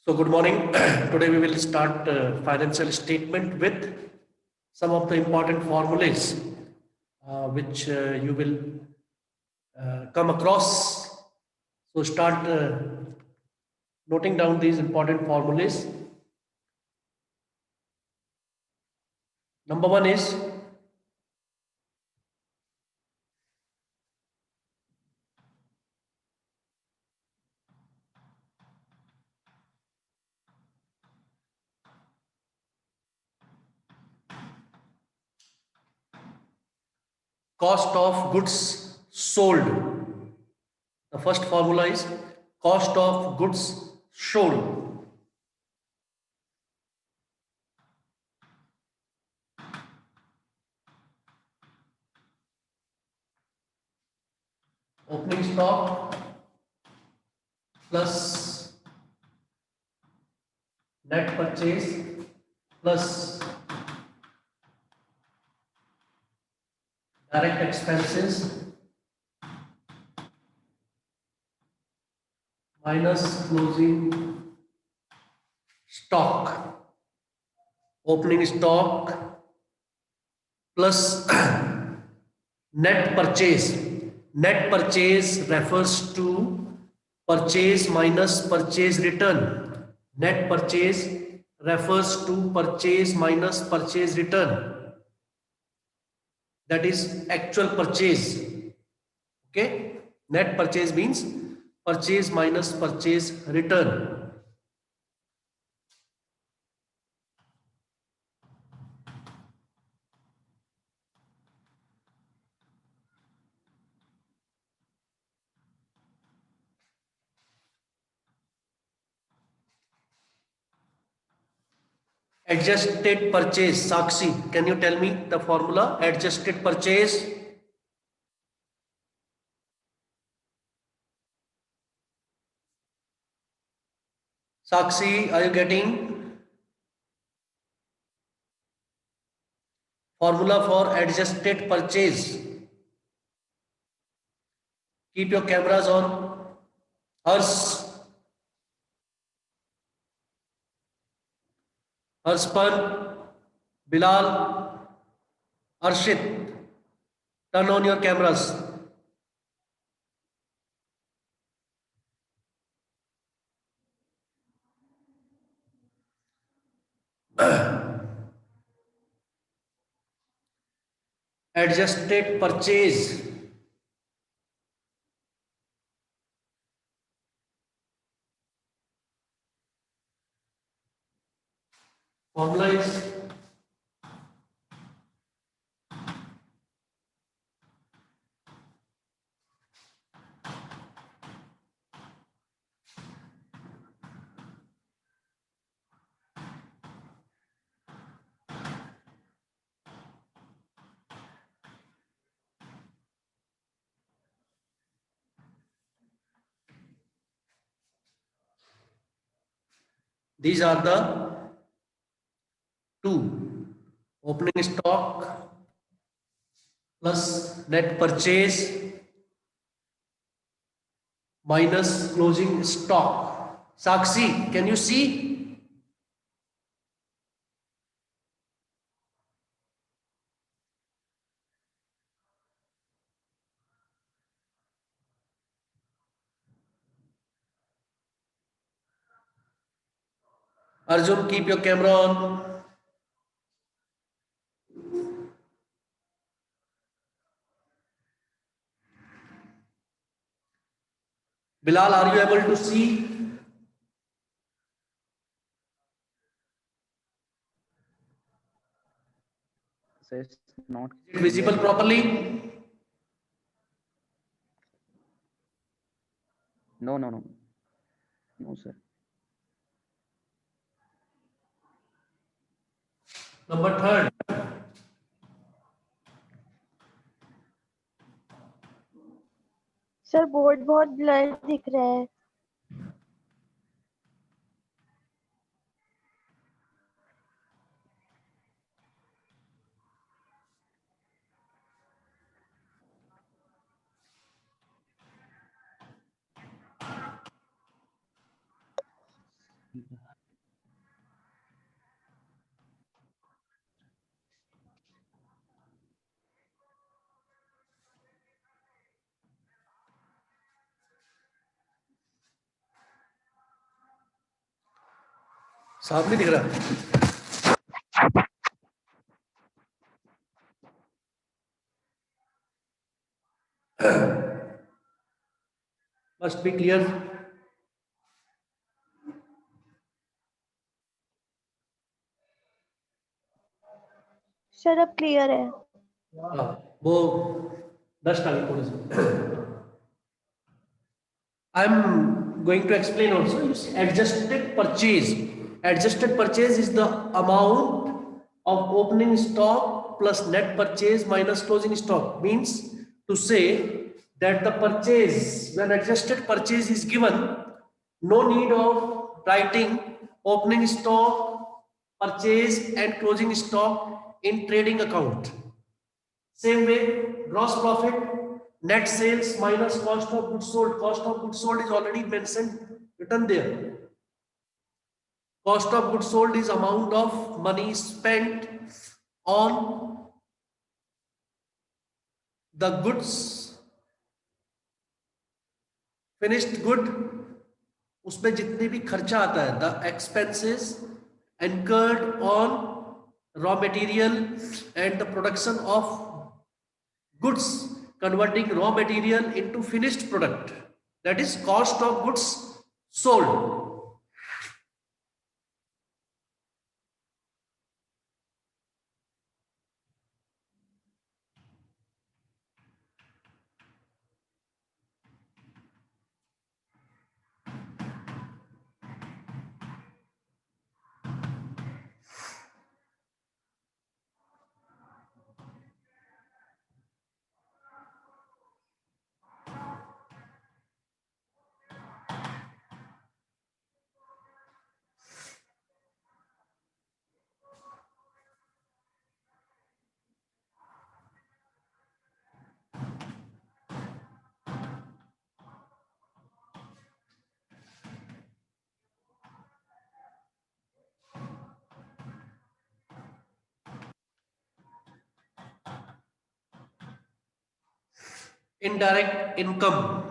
So good morning. Today we will start financial statement with some of the important formulas which you will come across. So start noting down these important formulas. Number one is cost of goods sold. The first formula is cost of goods sold. Opening stock plus net purchase plus direct expenses minus closing stock. Opening stock plus net purchase. Net purchase refers to purchase minus purchase return. Net purchase refers to purchase minus purchase return. That is actual purchase. Okay? Net purchase means purchase minus purchase return. Adjusted purchase. Sakshi, can you tell me the formula? Adjusted purchase. Sakshi, are you getting? Formula for adjusted purchase. Keep your cameras on. Hers. Harshpan, Bilal, Arshit. Turn on your cameras. Adjusted purchase. Formula is these are the two. Opening stock plus net purchase minus closing stock. Sakshi, can you see? Arjun, keep your camera on. Bilal, are you able to see? So it's not Is it visible clear. properly? No, no, no. No, sir. Number third. Sir board बहुत blur दिख रहा है। साफ नहीं दिख रहा? Must be clear. Sir अब clear है। हाँ, वो डस्ट आ गई थोड़ी सी। I'm going to explain also. You see, adjusted purchase. Adjusted purchase is the amount of opening stock plus net purchase minus closing stock. Means to say that the purchase, when adjusted purchase is given, no need of writing opening stock, purchase and closing stock in trading account. Same way, gross profit, net sales minus cost of goods sold. Cost of goods sold is already mentioned, written there. Cost of goods sold is amount of money spent on the goods, finished good, उसमें जितने भी खर्चा आता है, the expenses incurred on raw material and the production of goods, converting raw material into finished product, that is cost of goods sold. Indirect income.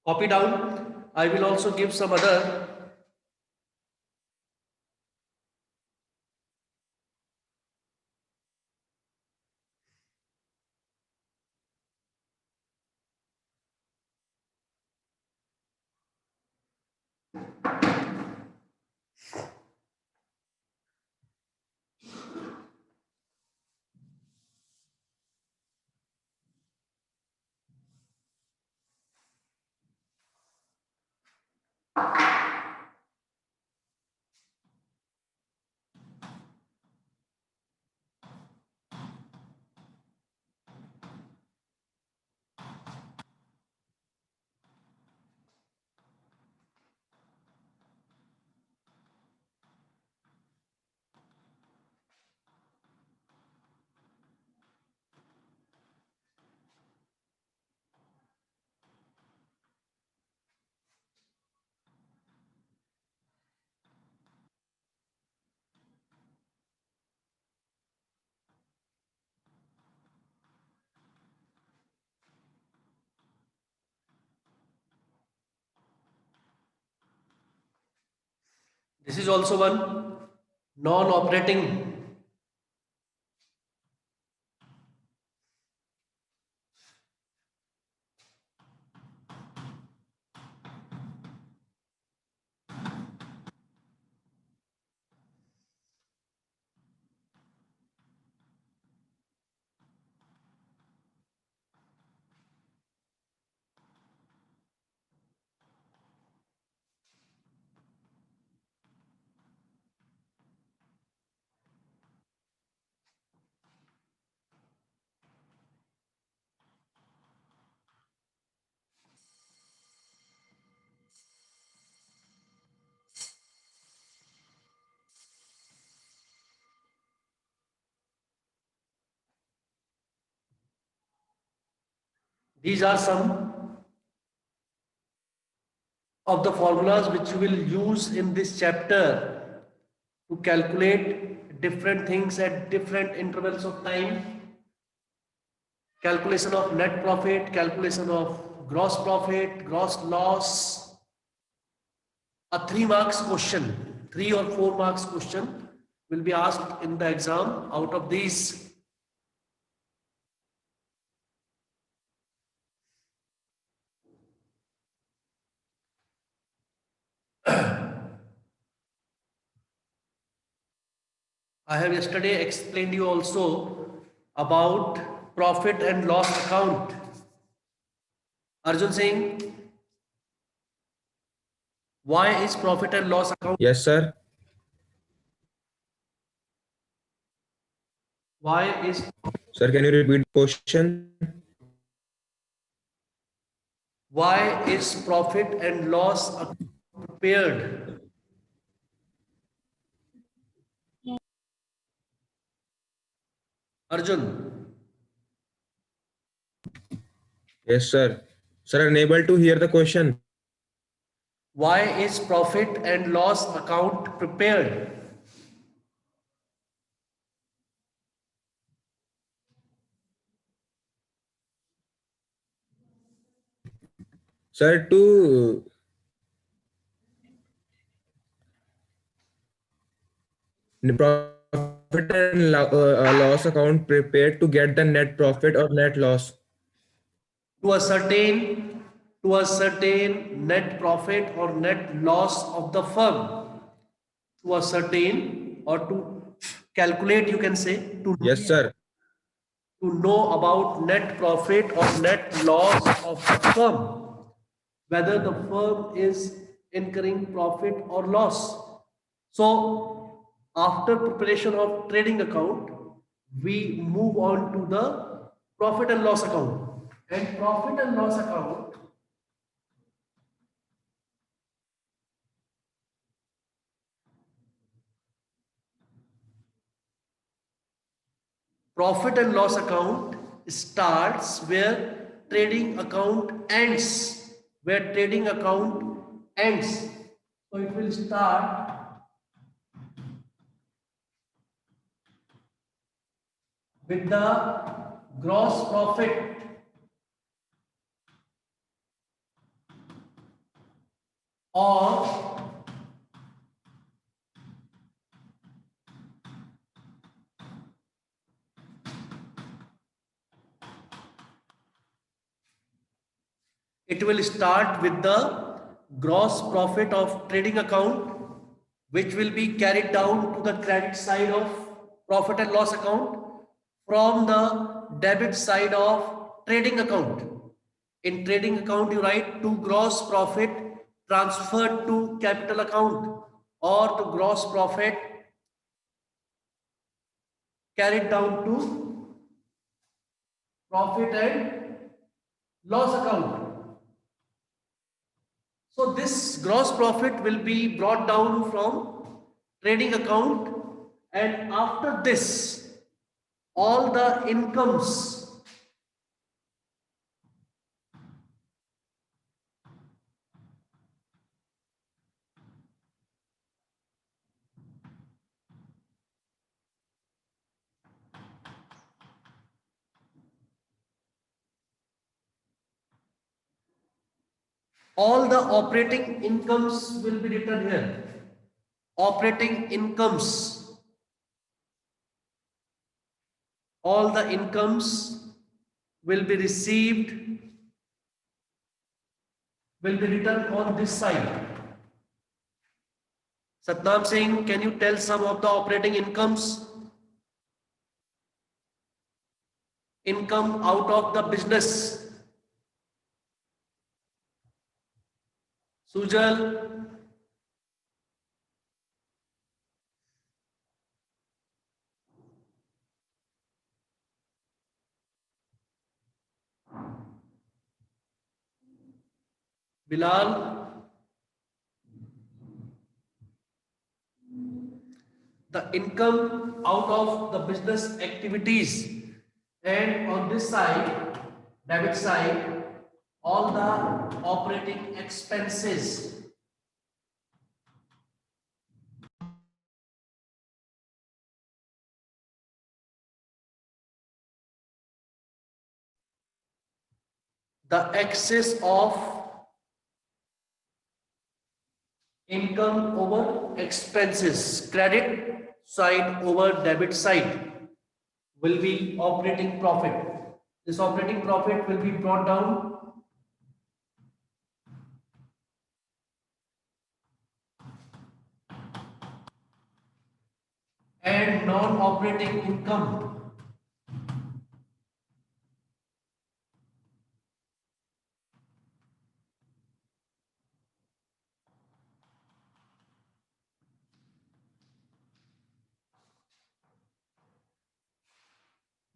Copy down. I will also give some other. This is also one non-operating. These are some of the formulas which you will use in this chapter to calculate different things at different intervals of time. Calculation of net profit, calculation of gross profit, gross loss. A 3 marks question, 3 or 4 marks question will be asked in the exam. Out of these, I have yesterday explained you also about profit and loss account. Arjun Singh, why is profit and loss account? Yes, sir. Why is Sir, can you repeat the question? profit and loss account prepared? Arjun, Yes, sir. Sir, unable to hear the question. why is profit and loss account prepared? Sir, to profit and loss account prepared to get the net profit or net loss. To ascertain net profit or net loss of the firm. To ascertain or to calculate, you can say, Yes, sir. to know about net profit or net loss of the firm, whether the firm is incurring profit or loss. So, after preparation of trading account, we move on to the profit and loss account. And profit and loss account starts where trading account ends. Where trading account ends. So it will start with the gross profit or it will start with the gross profit of trading account, which will be carried down to the credit side of profit and loss account from the debit side of trading account. In trading account, you write to gross profit transferred to capital account or to gross profit carried down to profit and loss account. So this gross profit will be brought down from trading account, and after this, all the incomes all the operating incomes will be written here. Operating incomes, all the incomes will be received, will be written on this side. Satnam Singh, can you tell some of the operating incomes? Income out of the business. Sujal, Bilal, the income out of the business activities, and on this side, debit side, all the operating expenses the excess of income over expenses, credit side over debit side will be operating profit. This operating profit will be brought down and non-operating income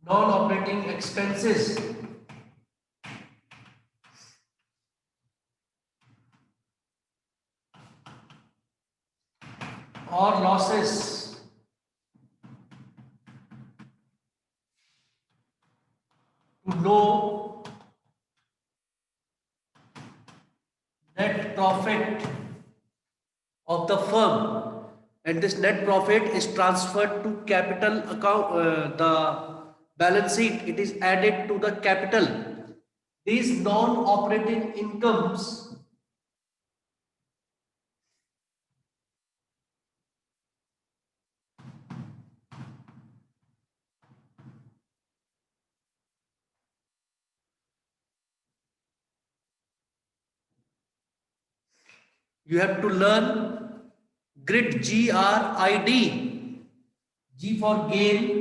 non-operating expenses or losses to know net profit of the firm, and this net profit is transferred to capital account, the balance sheet, it is added to the capital. These non-operating incomes you have to learn grid, GRID, G for gain,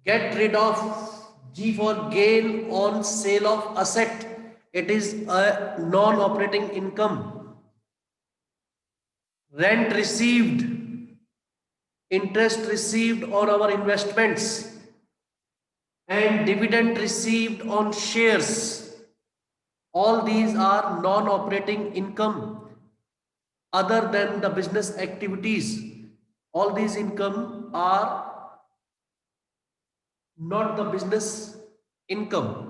get rid of G for gain on sale of asset. It is a non-operating income. Rent received, interest received on our investments, and dividend received on shares. All these are non-operating income other than the business activities. All these income are not the business income.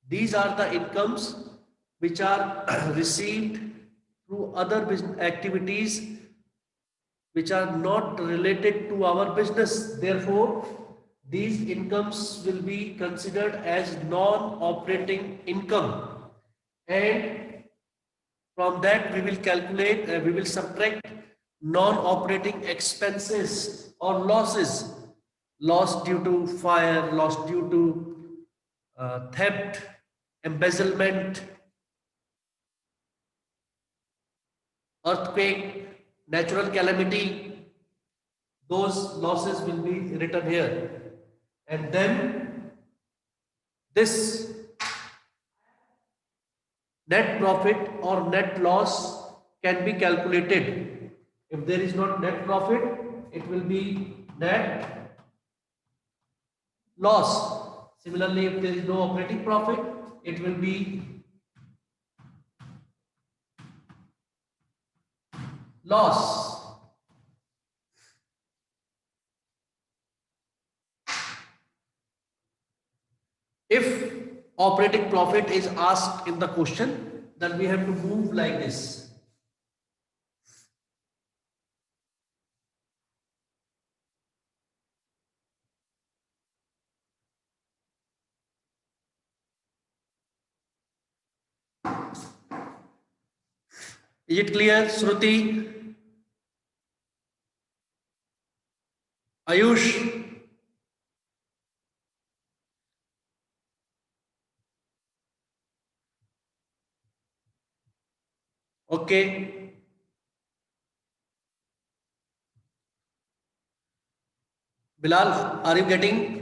These are the incomes which are received through other business activities which are not related to our business. Therefore, these incomes will be considered as non-operating income, and from that we will calculate, we will subtract non-operating expenses or losses, loss due to fire, loss due to theft, embezzlement, earthquake, natural calamity. Those losses will be written here, and then this net profit or net loss can be calculated. If there is not net profit, it will be net loss. Similarly, if there is no operating profit, it will be loss. If operating profit is asked in the question, then we have to move like this. Is it clear, Shruti? Ayush? Okay. Bilal, are you getting?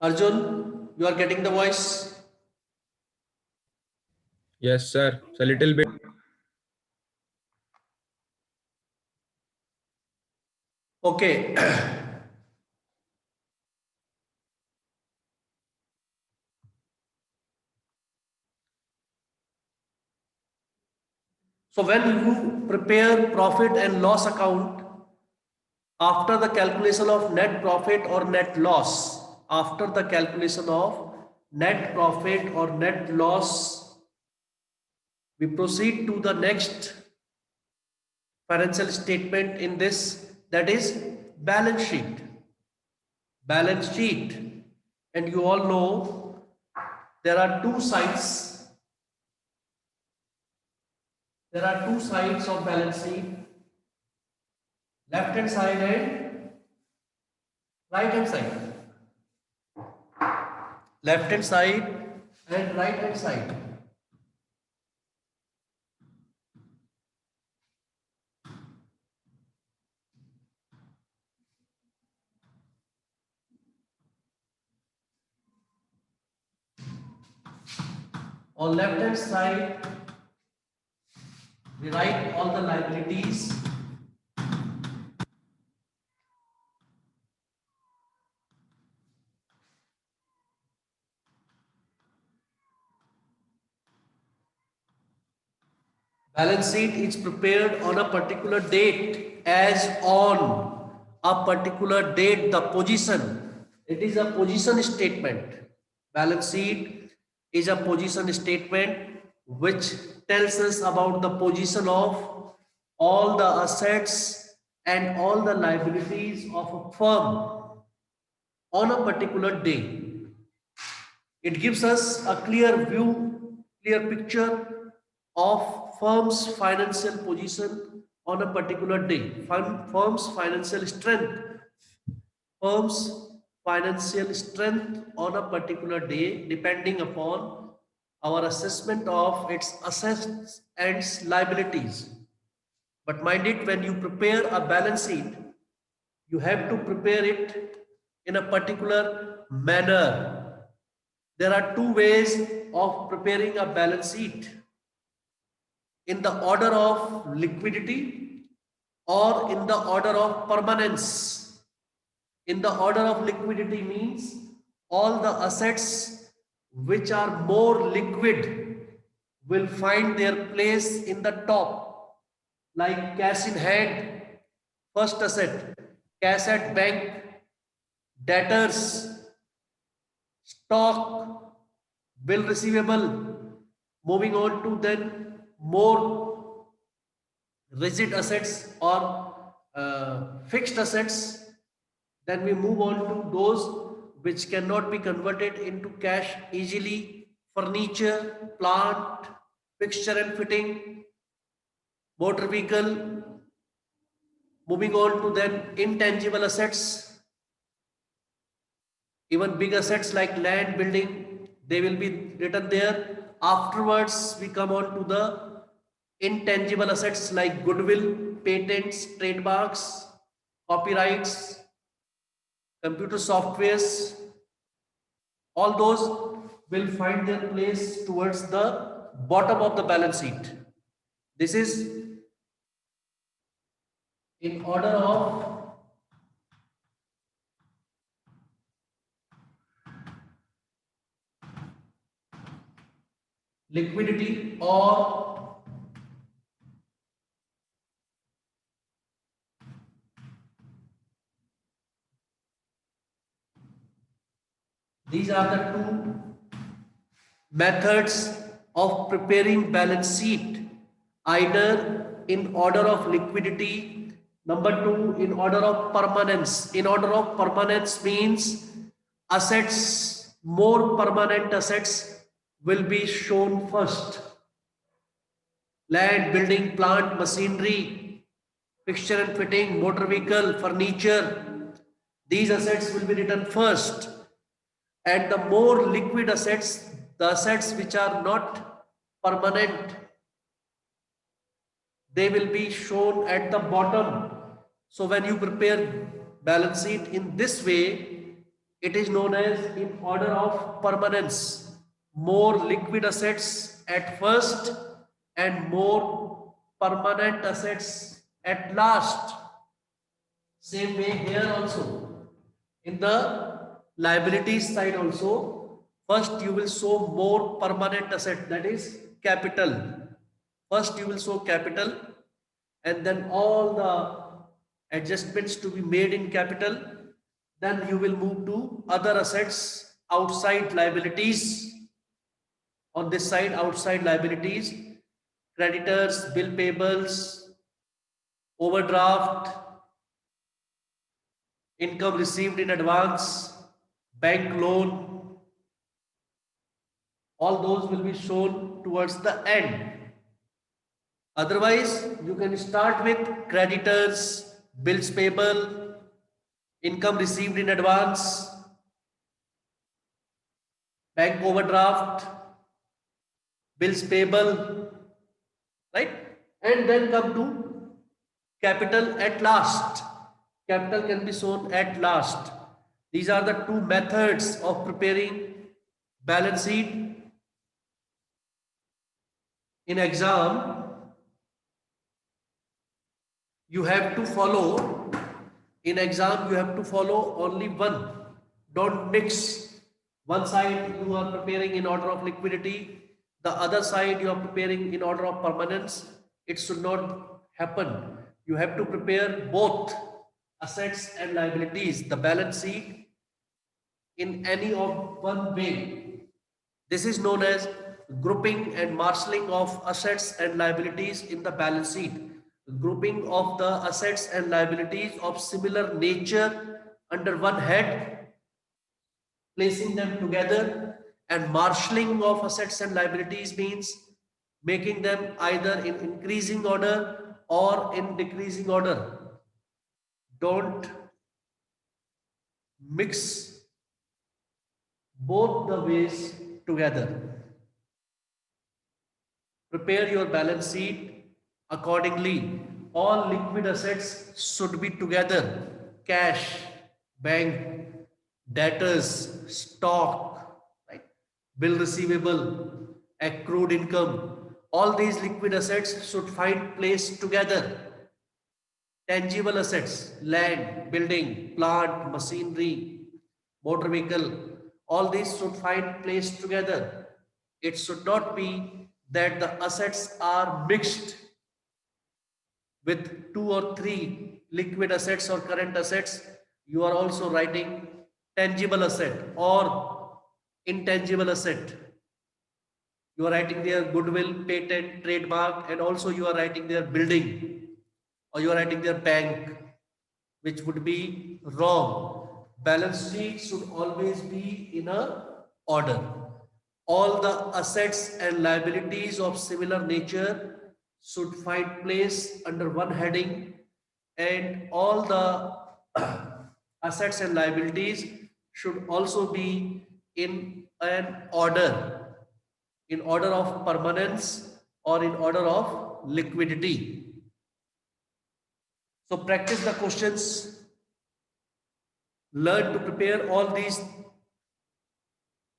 Arjun, you are getting the voice? Yes, sir. So a little bit. Okay. So when you prepare profit and loss account, after the calculation of net profit or net loss, after the calculation of net profit or net loss, we proceed to the next financial statement in this, that is balance sheet. Balance sheet. And you all know there are two sides. There are two sides of balance sheet, left hand side and right hand side. Left hand side and right hand side. On left hand side, we write all the liabilities. Balance sheet is prepared on a particular date, as on a particular date, the position. It is a position statement. Balance sheet is a position statement which tells us about the position of all the assets and all the liabilities of a firm on a particular day. It gives us a clear view, clear picture of firm's financial position on a particular day, firm's financial strength, firm's financial strength on a particular day, depending upon our assessment of its assets and liabilities. But mind it, when you prepare a balance sheet, you have to prepare it in a particular manner. There are two ways of preparing a balance sheet: in the order of liquidity or in the order of permanence. In the order of liquidity means all the assets which are more liquid will find their place in the top, like cash in hand, first asset, cash at bank, debtors, stock, bill receivable. Moving on to then more rigid assets or fixed assets. Then we move on to those which cannot be converted into cash easily: furniture, plant, fixture and fitting, motor vehicle. Moving on to then intangible assets, even big assets like land, building, they will be written there. Afterwards, we come on to the intangible assets like goodwill, patents, trademarks, copyrights, computer softwares. All those will find their place towards the bottom of the balance sheet. This is in order of liquidity or these are the two methods of preparing balance sheet, either in order of liquidity, number two in order of permanence. In order of permanence means assets, more permanent assets will be shown first: land, building, plant, machinery, fixture and fitting, motor vehicle, furniture. These assets will be written first. And the more liquid assets, the assets which are not permanent, they will be shown at the bottom. So when you prepare balance sheet in this way, it is known as in order of permanence. More liquid assets at first and more permanent assets at last. Same way here also. In the liabilities side also, first you will show more permanent asset, that is capital. First you will show capital, and then all the adjustments to be made in capital. Then you will move to other assets outside liabilities. On this side, outside liabilities, creditors, bill payables, overdraft, income received in advance, bank loan, all those will be shown towards the end. Otherwise, you can start with creditors, bills payable, income received in advance, bank overdraft, bills payable, right? And then come to capital at last. Capital can be shown at last. These are the two methods of preparing balance sheet. In exam, you have to follow, in exam you have to follow only one. Don't mix. One side you are preparing in order of liquidity, the other side you are preparing in order of permanence. It should not happen. You have to prepare both assets and liabilities, the balance sheet, in any of one way. This is known as grouping and marshalling of assets and liabilities in the balance sheet. Grouping of the assets and liabilities of similar nature under one head, placing them together, and marshalling of assets and liabilities means making them either in increasing order or in decreasing order. Don't mix both the ways together. Prepare your balance sheet accordingly. All liquid assets should be together. Cash, bank, debtors, stock, right? Bill receivable, accrued income. All these liquid assets should find place together. Tangible assets, land, building, plant, machinery, motor vehicle, all these should find place together. It should not be that the assets are mixed with two or three liquid assets or current assets. You are also writing tangible asset or intangible asset. You are writing their goodwill, patent, trademark, and also you are writing their building, or you are writing their bank, which would be wrong. Balance sheet should always be in a order. All the assets and liabilities of similar nature should find place under one heading, and all the assets and liabilities should also be in an in order of permanence or in order of liquidity. So practice the questions, learn to prepare all these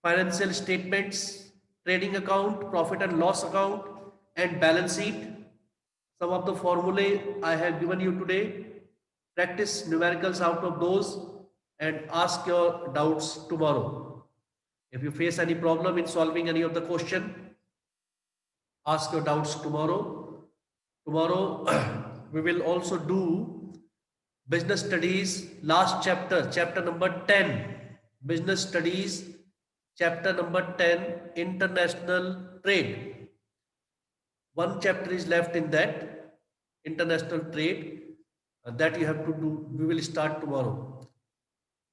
financial statements, trading account, profit and loss account, and balance sheet. Some of the formulae I have given you today. Practice numericals out of those and ask your doubts tomorrow. If you face any problem in solving any of the question, ask your doubts tomorrow. Tomorrow we will also do business studies last chapter, chapter number 10, business studies, chapter number 10, international trade. One chapter is left in that, international trade, that you have to do. We will start tomorrow.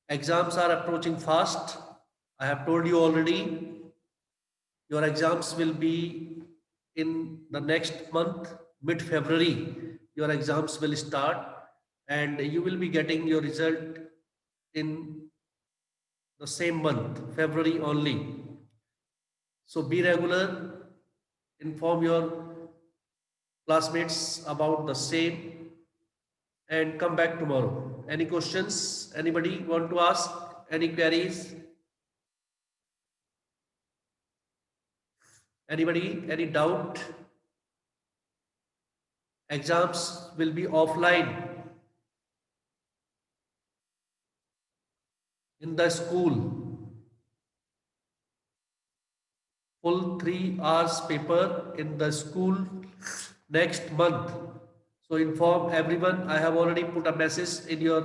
Exams are approaching fast. I have told you already, your exams will be in the next month, mid-February. Your exams will start and you will be getting your result in the same month, February only. So be regular, inform your classmates about the same, and come back tomorrow. Any questions? Anybody want to ask? Any queries? Anybody? Any doubt? Exams will be offline. in the school. Full 3 hours paper in the school next month. So inform everyone. I have already put a message in your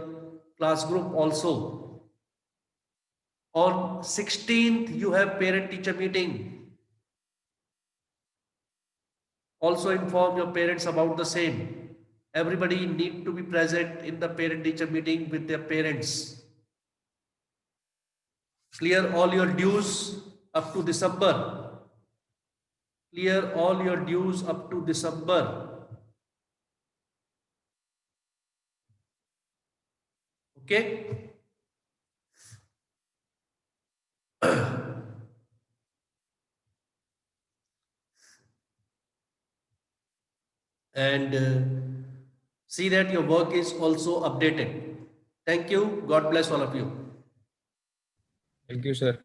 class group also. On 16th, you have parent teacher meeting. Also inform your parents about the same. Everybody need to be present in the parent teacher meeting with their parents. Clear all your dues up to December. Clear all your dues up to December. Okay? And see that your work is also updated. Thank you. God bless all of you. Thank you, sir.